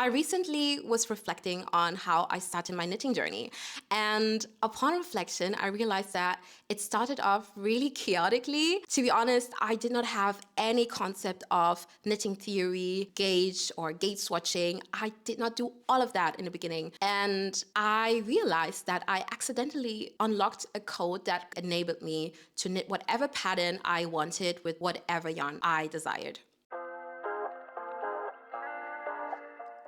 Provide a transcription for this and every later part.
I recently was reflecting on how I started my knitting journey. And upon reflection, I realized that it started off really chaotically. To be honest, I did not have any concept of knitting theory, gauge, or gauge swatching. I did not do all of that in the beginning. And I realized that I accidentally unlocked a code that enabled me to knit whatever pattern I wanted with whatever yarn I desired.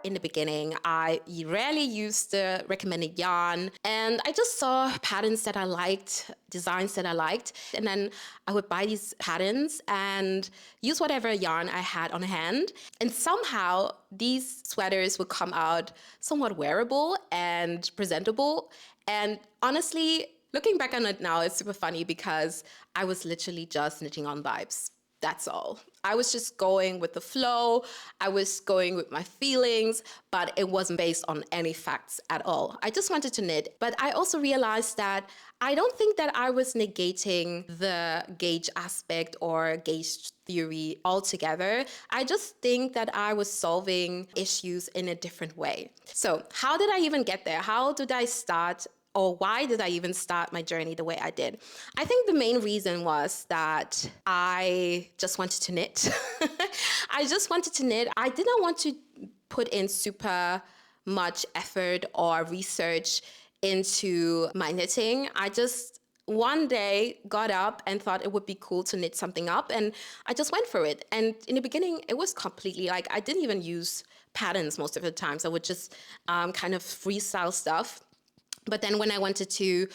In the beginning, I rarely used the recommended yarn, and I just saw patterns that I liked, designs that I liked, and then I would buy these patterns and use whatever yarn I had on hand. And somehow these sweaters would come out somewhat wearable and presentable. And honestly, looking back on it now, it's super funny because I was literally just knitting on vibes. That's all. I was just going with the flow. I was going with my feelings, but it wasn't based on any facts at all. I just wanted to knit. But I also realized that I don't think that I was negating the gauge aspect or gauge theory altogether. I just think that I was solving issues in a different way. So how did I even get there? How did I start, or why did I even start my journey the way I did? I think the main reason was that I just wanted to knit. I just wanted to knit. I didn't want to put in super much effort or research into my knitting. I just one day got up and thought it would be cool to knit something up, and I just went for it. And in the beginning, it was completely like I didn't even use patterns most of the time. So I would just kind of freestyle stuff. But then when I wanted to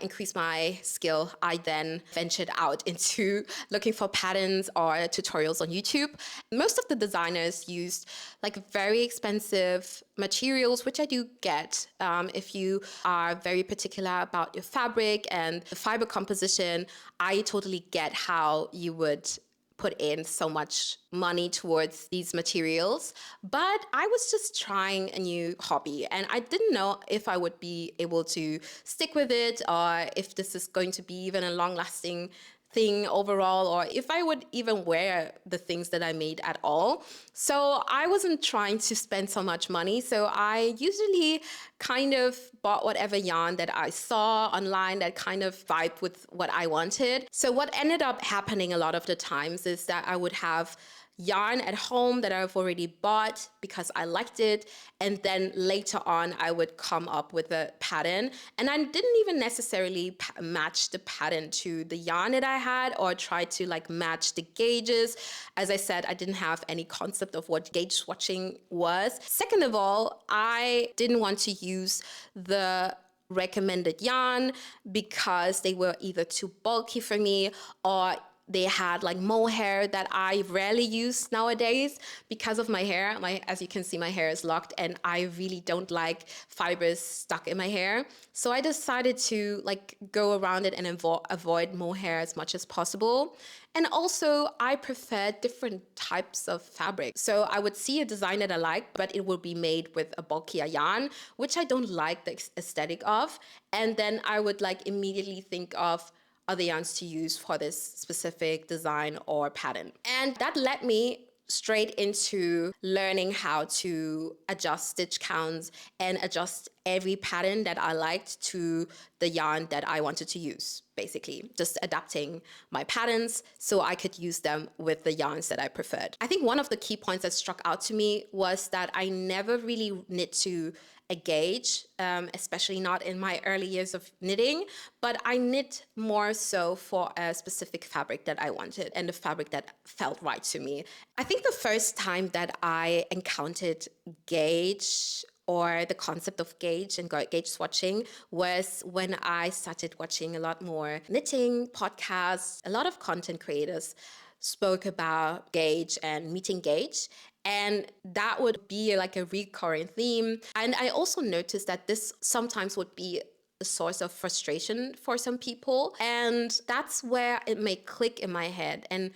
increase my skill, I then ventured out into looking for patterns or tutorials on YouTube. Most of the designers used like very expensive materials, which I do get. If you are very particular about your fabric and the fiber composition, I totally get how you would put in so much money towards these materials. But I was just trying a new hobby, and I didn't know if I would be able to stick with it, or if this is going to be even a long-lasting thing overall, or if I would even wear the things that I made at all. So I wasn't trying to spend so much money. So I usually kind of bought whatever yarn that I saw online that kind of vibed with what I wanted. So what ended up happening a lot of the times is that I would have yarn at home that I've already bought because I liked it. And then later on, I would come up with a pattern. And I didn't even necessarily match the pattern to the yarn that I had or try to like match the gauges. As I said, I didn't have any concept of what gauge swatching was. Second of all, I didn't want to use the recommended yarn because they were either too bulky for me or they had like mohair that I rarely use nowadays because of my hair. As you can see, my hair is locked and I really don't like fibers stuck in my hair. So I decided to like go around it and avoid mohair as much as possible. And also I prefer different types of fabric. So I would see a design that I like, but it will be made with a bulkier yarn, which I don't like the aesthetic of. And then I would like immediately think of other yarns to use for this specific design or pattern. And that led me straight into learning how to adjust stitch counts and adjust every pattern that I liked to the yarn that I wanted to use, basically. Just adapting my patterns so I could use them with the yarns that I preferred. I think one of the key points that struck out to me was that I never really knit to a gauge, especially not in my early years of knitting, but I knit more so for a specific fabric that I wanted and the fabric that felt right to me. I think the first time that I encountered gauge or the concept of gauge and gauge swatching was when I started watching a lot more knitting podcasts. A lot of content creators spoke about gauge and meeting gauge. And that would be like a recurring theme. And I also noticed that this sometimes would be a source of frustration for some people. And that's where it may click in my head. And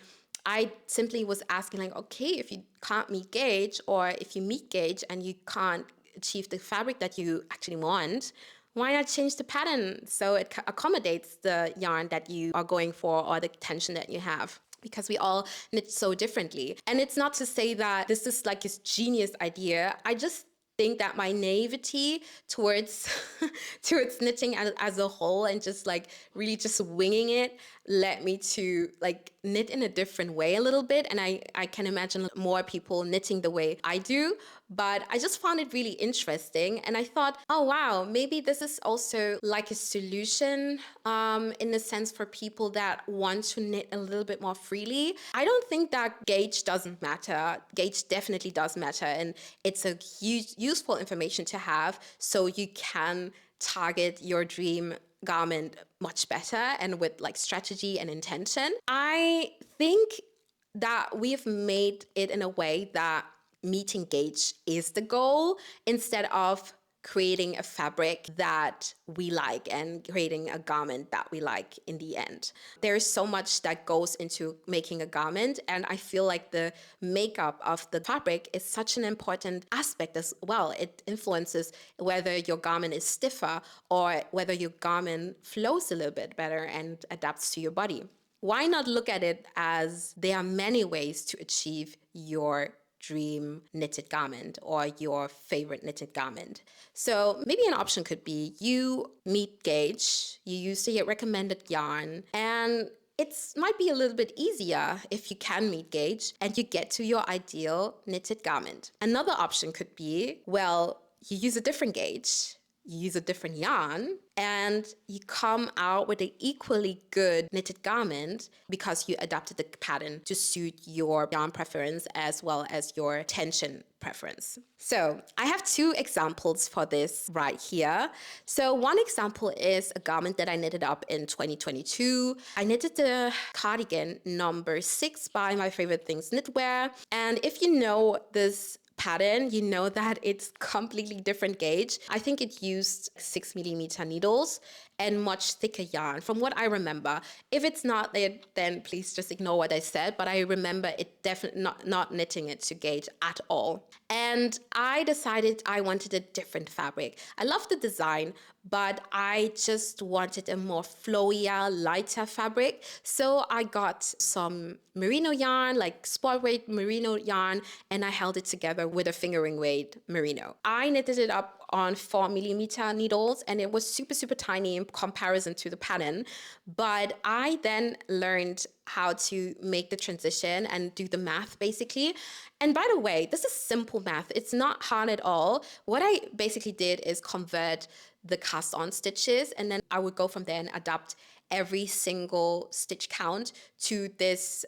I simply was asking like, okay, if you can't meet gauge, or if you meet gauge and you can't achieve the fabric that you actually want, why not change the pattern so it accommodates the yarn that you are going for or the tension that you have? because we all knit so differently. And it's not to say that this is like this genius idea. I just think that my naivety towards towards knitting as a whole, and just like really just winging it, led me to like knit in a different way a little bit. And I can imagine more people knitting the way I do, but I just found it really interesting. And I thought, oh wow, maybe this is also like a solution in a sense for people that want to knit a little bit more freely. I don't think that gauge doesn't matter. Gauge definitely does matter, and it's a huge useful information to have so you can target your dream garment much better and with like strategy and intention. I think that we've made it in a way that meeting gauge is the goal, instead of creating a fabric that we like and creating a garment that we like in the end. There's so much that goes into making a garment, and I feel like the makeup of the fabric is such an important aspect as well. It influences whether your garment is stiffer or whether your garment flows a little bit better and adapts to your body. Why not look at it as there are many ways to achieve your dream knitted garment or your favorite knitted garment? So maybe an option could be you meet gauge, you use the recommended yarn, and it might be a little bit easier if you can meet gauge and you get to your ideal knitted garment. Another option could be, well, you use a different gauge, you use a different yarn, and you come out with an equally good knitted garment because you adapted the pattern to suit your yarn preference as well as your tension preference. So I have two examples for this right here. So one example is a garment that I knitted up in 2022. I knitted the cardigan number 6 by My Favorite Things Knitwear. And if you know this pattern, you know that it's completely different gauge. I think it used 6mm needles and much thicker yarn from what I remember. If it's not there, then please just ignore what I said, but I remember it definitely not knitting it to gauge at all. And I decided I wanted a different fabric. I love the design, but I just wanted a more flowier, lighter fabric. So I got some merino yarn, like sport weight merino yarn, and I held it together with a fingering weight merino. I knitted it up on 4mm needles, and it was super, super tiny in comparison to the pattern. But I then learned how to make the transition and do the math basically. And by the way, this is simple math. It's not hard at all. What I basically did is convert the cast on stitches, and then I would go from there and adapt every single stitch count to this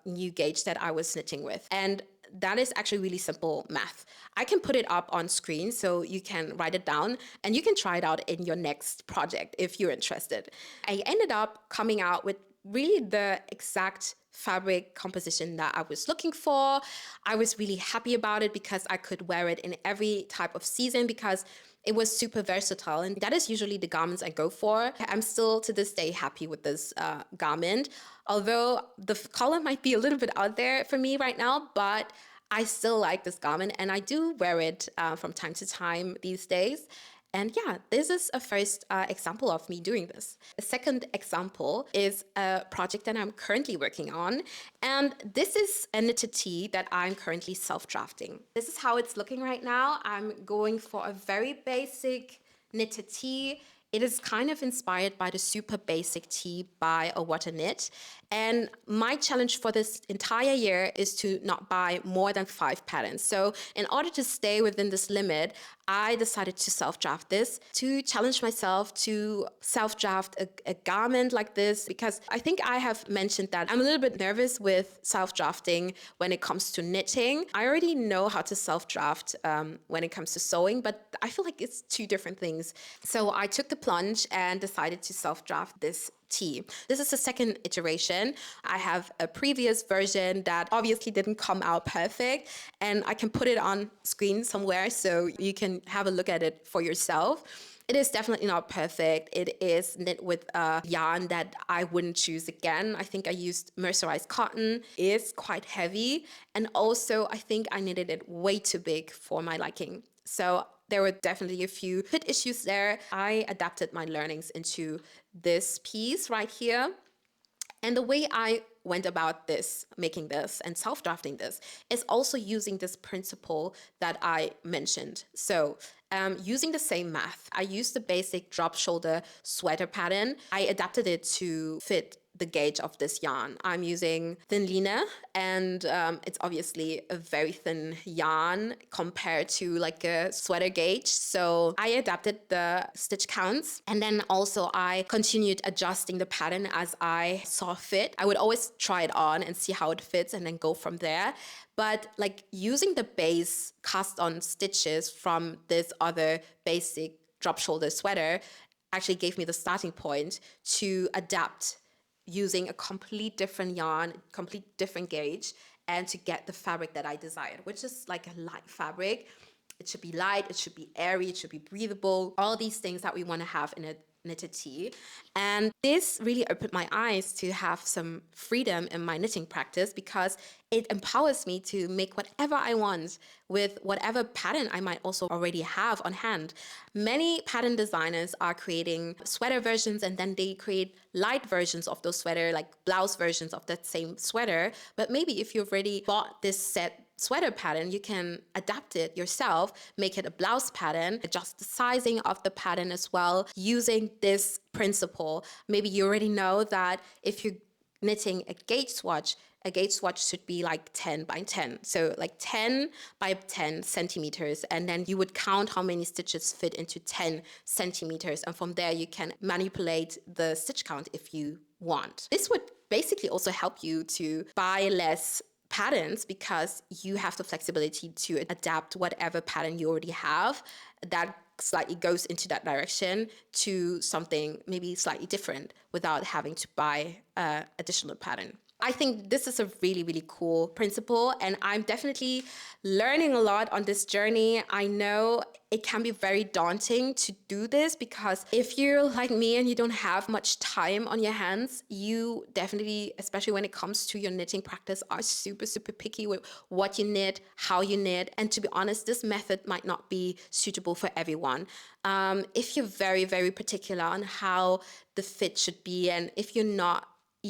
new gauge that I was knitting with. And that is actually really simple math. I can put it up on screen so you can write it down and you can try it out in your next project if you're interested. I ended up coming out with really the exact fabric composition that I was looking for. I was really happy about it because I could wear it in every type of season because it was super versatile, and that is usually the garments I go for. I'm still to this day happy with this garment, although the color might be a little bit out there for me right now, but I still like this garment and I do wear it from time to time these days. And yeah, this is a first example of me doing this. A second example is a project that I'm currently working on. And this is a knitted tee that I'm currently self-drafting. This is how it's looking right now. I'm going for a very basic knitted tee. It is kind of inspired by the super basic tee by A What A Knit. And my challenge for this entire year is to not buy more than 5 patterns. So in order to stay within this limit, I decided to self-draft this, to challenge myself to self-draft a garment like this, because I think I have mentioned that I'm a little bit nervous with self-drafting when it comes to knitting. I already know how to self-draft when it comes to sewing, but I feel like it's 2 different things. So I took the plunge and decided to self-draft this tee. This is the second iteration. I have a previous version that obviously didn't come out perfect, and I can put it on screen somewhere so you can have a look at it for yourself. It is definitely not perfect. It is knit with a yarn that I wouldn't choose again. I think I used mercerized cotton. It's quite heavy, and also I think I knitted it way too big for my liking. So there were definitely a few fit issues there. I adapted my learnings into this piece right here. And the way I went about this, making this and self-drafting this, is also using this principle that I mentioned. So using the same math, I used the basic drop shoulder sweater pattern. I adapted it to fit the gauge of this yarn. I'm using thin liner, and it's obviously a very thin yarn compared to like a sweater gauge. So I adapted the stitch counts, and then also I continued adjusting the pattern as I saw fit. I would always try it on and see how it fits and then go from there. But like using the base cast on stitches from this other basic drop shoulder sweater actually gave me the starting point to adapt using a complete different yarn, complete different gauge, and to get the fabric that I desired, which is like a light fabric. It should be light, it should be airy, it should be breathable, all these things that we want to have in a knitted tee. And this really opened my eyes to have some freedom in my knitting practice, because it empowers me to make whatever I want with whatever pattern I might also already have on hand. Many pattern designers are creating sweater versions, and then they create light versions of those sweater, like blouse versions of that same sweater. But maybe if you've already bought this set sweater pattern, you can adapt it yourself, make it a blouse pattern, adjust the sizing of the pattern as well using this principle. Maybe you already know that if you're knitting a gauge swatch should be like 10 by 10. So like 10 by 10 centimeters. And then you would count how many stitches fit into 10 centimeters. And from there, you can manipulate the stitch count if you want. This would basically also help you to buy less patterns, because you have the flexibility to adapt whatever pattern you already have that slightly goes into that direction to something maybe slightly different without having to buy additional pattern. I think this is a really, really cool principle, and I'm definitely learning a lot on this journey. I know it can be very daunting to do this, because if you're like me and you don't have much time on your hands, you definitely, especially when it comes to your knitting practice, are super, super picky with what you knit, how you knit. And to be honest, this method might not be suitable for everyone. If you're very, very particular on how the fit should be, and if you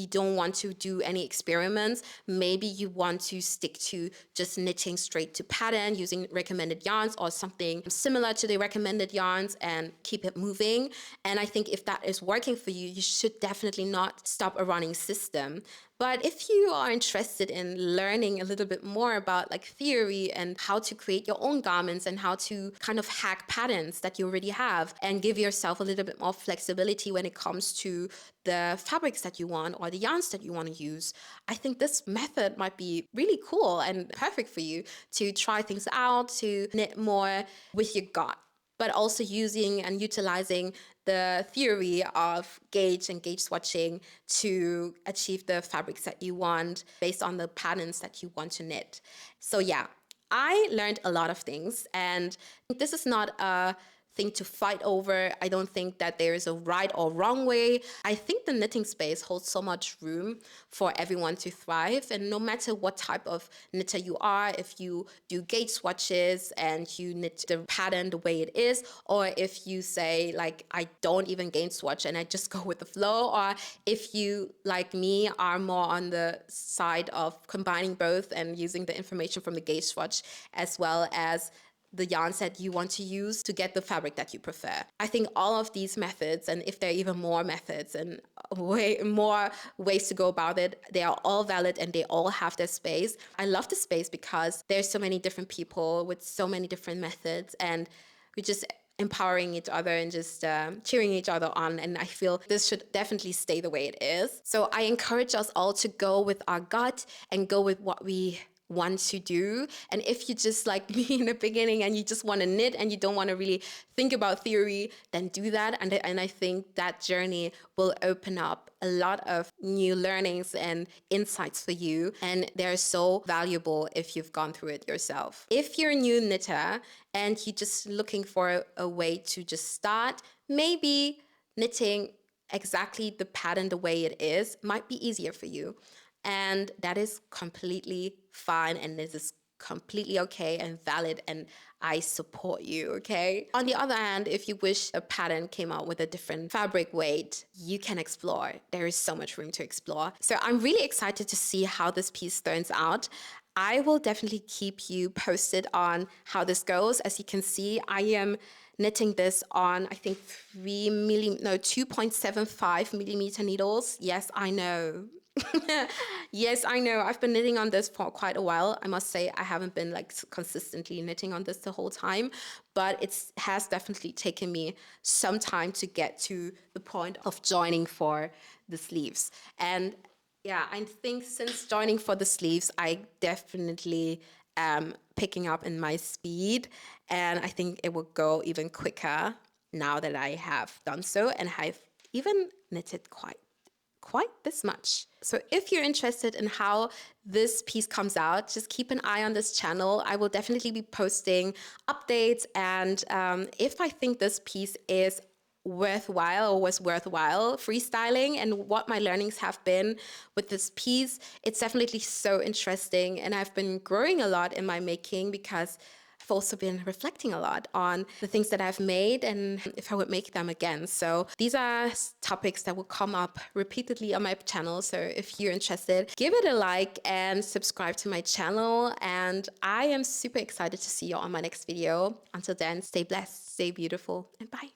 don't want to do any experiments, maybe you want to stick to just knitting straight to pattern using recommended yarns or something similar to the recommended yarns and keep it moving. And I think if that is working for you, you should definitely not stop a running system. But if you are interested in learning a little bit more about like theory and how to create your own garments and how to kind of hack patterns that you already have and give yourself a little bit more flexibility when it comes to the fabrics that you want or the yarns that you want to use, I think this method might be really cool and perfect for you to try things out, to knit more with your gut, but also using and utilizing the theory of gauge and gauge swatching to achieve the fabrics that you want based on the patterns that you want to knit. So yeah, I learned a lot of things, and this is not a thing to fight over. I don't think that there is a right or wrong way. I think the knitting space holds so much room for everyone to thrive. And no matter what type of knitter you are, if you do gauge swatches and you knit the pattern the way it is, or if you say like, I don't even gauge swatch and I just go with the flow, or if you, like me, are more on the side of combining both and using the information from the gauge swatch as well as the yarns that you want to use to get the fabric that you prefer. I think all of these methods, and if there are even more methods and way more ways to go about it, they are all valid and they all have their space. I love the space because there's so many different people with so many different methods, and we just empowering each other and just cheering each other on. And I feel this should definitely stay the way it is. So I encourage us all to go with our gut and go with what we want to do. And if you just like me in the beginning and you just want to knit and you don't want to really think about theory, then do that. And I think that journey will open up a lot of new learnings and insights for you. And they're so valuable if you've gone through it yourself. If you're a new knitter and you're just looking for a way to just start, maybe knitting exactly the pattern the way it is might be easier for you. And that is completely fine, and this is completely okay and valid, and I support you, okay? On the other hand, if you wish a pattern came out with a different fabric weight, you can explore. There is so much room to explore. So I'm really excited to see how this piece turns out. I will definitely keep you posted on how this goes. As you can see, I am knitting this on, I think 2.75 millimeter needles. Yes, I know. Yes, I know. I've been knitting on this for quite a while. I must say I haven't been like consistently knitting on this the whole time, but it has definitely taken me some time to get to the point of joining for the sleeves. And yeah, I think since joining for the sleeves, I definitely am picking up in my speed, and I think it will go even quicker now that I have done so and have even knitted quite this much. So if you're interested in how this piece comes out, just keep an eye on this channel. I will definitely be posting updates, and if I think this piece is worthwhile or was worthwhile freestyling and what my learnings have been with this piece, it's definitely so interesting, and I've been growing a lot in my making because I've also been reflecting a lot on the things that I've made and if I would make them again. So these are topics that will come up repeatedly on my channel. So if you're interested, give it a like and subscribe to my channel. And I am super excited to see you on my next video. Until then, stay blessed, stay beautiful, and bye.